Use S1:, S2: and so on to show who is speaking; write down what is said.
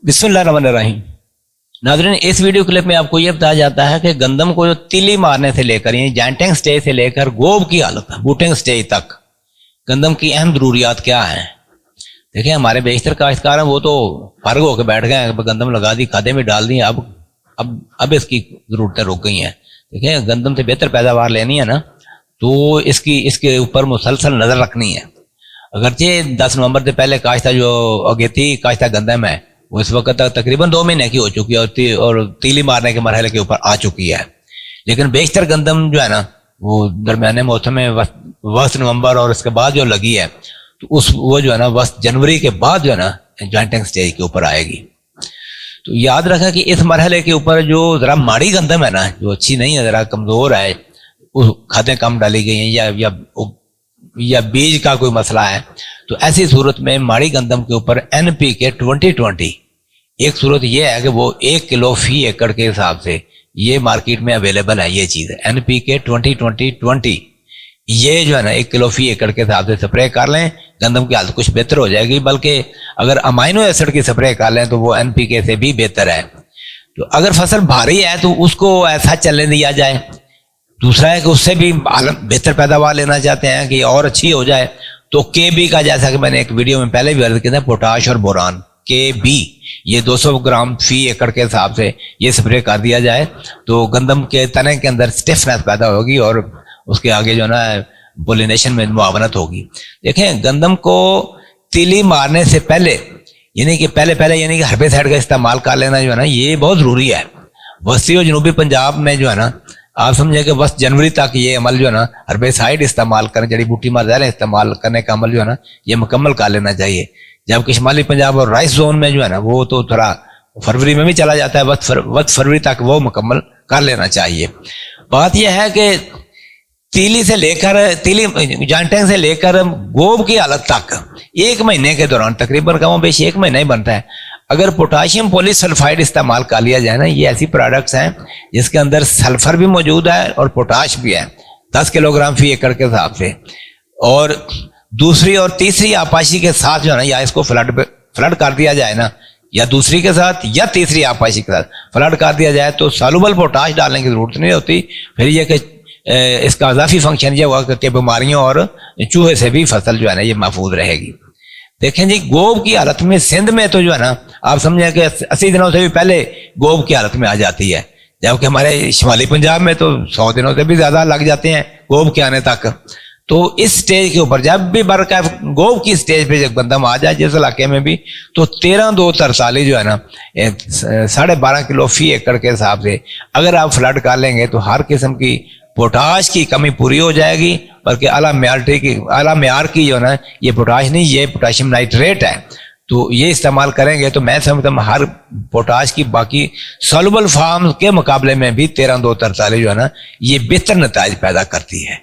S1: बिस्मिल्लाहिर्रहमानिर्रहीम। नाज़रीन, इस वीडियो क्लिप में आपको यह बताया जाता है कि गंदम को जो तिली मारने से लेकर यानी जैंटिंग स्टेज से लेकर गोब की हालत बूटिंग स्टेज तक गंदम की अहम ज़रूरियात क्या हैं। देखिए, हमारे बेशतर काश्तकार हैं वो तो फर्ग होकर बैठ गए हैं, गंदम लगा दी, खादे में डाल दी, अब इसकी ज़रूरतें रुक गई हैं। देखिए, गंदम से बेहतर पैदावार लेनी है ना, तो इसके ऊपर मुसलसल नज़र रखनी है। अगरचे 10 नवंबर से पहले काश्ता जो अगेती काश्ता गंदम है वो इस वक्त तक तकरीबन 2 महीने की हो चुकी है और तीली मारने के मरहले के ऊपर आ चुकी है। लेकिन बेशतर गंदम जो है ना वो दरमियाने मौसम में वस्त नवंबर और इसके बाद जो लगी है तो वो जो है ना वस्त जनवरी के बाद जो है ना जॉइंटिंग स्टेज के ऊपर आएगी। तो याद रखा कि इस मरहले के ऊपर जो ज़रा माड़ी गंदम है ना, जो अच्छी नहीं है, ज़रा कमज़ोर है, खादें कम डाली गई हैं या बीज का कोई मसला है, तो ऐसी सूरत में माड़ी गंदम के ऊपर NPK 2020 एक सूरत यह है कि वो 1 किलो फी एकड़ के हिसाब से ये मार्केट में अवेलेबल है। ये चीज़ है NPK 2020 ये जो है ना 1 किलो फी एकड़ के हिसाब से स्प्रे कर लें, गंदम की हालत कुछ बेहतर हो जाएगी। बल्कि अगर अमाइनो एसिड की स्प्रे कर लें तो वो NPK से भी बेहतर है। तो अगर फसल भारी है तो उसको ऐसा चलने दिया जाए। दूसरा है कि उससे भी बेहतर पैदावार लेना चाहते हैं कि और अच्छी हो जाए तो KB का, जैसा कि मैंने एक वीडियो में पहले भी अर्ज किया था, पोटाश और बोरान KB ये 200 ग्राम फी एकड़ के हिसाब से ये स्प्रे कर दिया जाए तो गंदम के तने के अंदर स्टिफनेस पैदा होगी और उसके आगे जो है ना पोलिनेशन में मुआवनत होगी। देखें, गंदम को तीली मारने से पहले यानी कि पहले यानी कि हर्बिसाइड का इस्तेमाल कर लेना जो है ना ये बहुत ज़रूरी है। वस्ती और जनूबी पंजाब में जो है ना आप समझे कि बस जनवरी तक ये अमल जो है ना हर्बिसाइड इस्तेमाल करने, जड़ी बूटी मार इस्तेमाल करने का अमल जो है ना ये मुकम्मल कर लेना चाहिए। जबकि शिमाली पंजाब और राइस जोन में जो है ना वो तो थोड़ा फरवरी में भी चला जाता है, वक्त फरवरी तक वो मुकम्मल कर लेना चाहिए। बात यह है कि तीली जॉइंटिंग से लेकर गोब की हालत तक 1 महीने के दौरान तकरीबन कम बेश 1 महीना ही बनता है। अगर पोटाशियम पॉलीसल्फाइड इस्तेमाल कर लिया जाए ना, ये ऐसी प्रोडक्ट्स हैं जिसके अंदर सल्फर भी मौजूद है और पोटाश भी है 10 किलोग्राम फी एकड़ के हिसाब से, और दूसरी और तीसरी आपाशी के साथ जो है ना या इसको फ्लड कर दिया जाए ना, या दूसरी के साथ या तीसरी आपाशी के साथ फ्लड कर दिया जाए तो सॉल्युबल पोटाश डालने की जरूरत नहीं होती। फिर ये कि इसका इजाफी फंक्शन ये होगा कि बीमारियों और चूहे से भी फसल जो है ना ये महफूज रहेगी। देखें जी, गोब की हालत में सिंध में तो जो है ना आप समझें कि 80 दिनों से भी पहले गोब की हालत में आ जाती है, जबकि हमारे शिमाली पंजाब में तो 100 दिनों से भी ज्यादा लग जाते हैं गोब के आने तक। तो इस स्टेज के ऊपर जब भी बरकैफ गोब की स्टेज पे जब गंदम आ जाए जिस इलाके में भी, तो 13-2-43 जो है ना 12.5 किलो फी एकड़ के हिसाब से अगर आप फ्लड कर लेंगे तो हर किस्म की पोटाश की कमी पूरी हो जाएगी। बल्कि आला म्यार की जो ना ये पोटाश नहीं, ये पोटाशियम नाइट्रेट है, तो ये इस्तेमाल करेंगे तो मैं समझता हूँ हर पोटाश की बाकी सॉल्युबल फॉर्म के मुकाबले में भी 13-2-43 जो है ना ये बेहतर नतीजे पैदा करती है।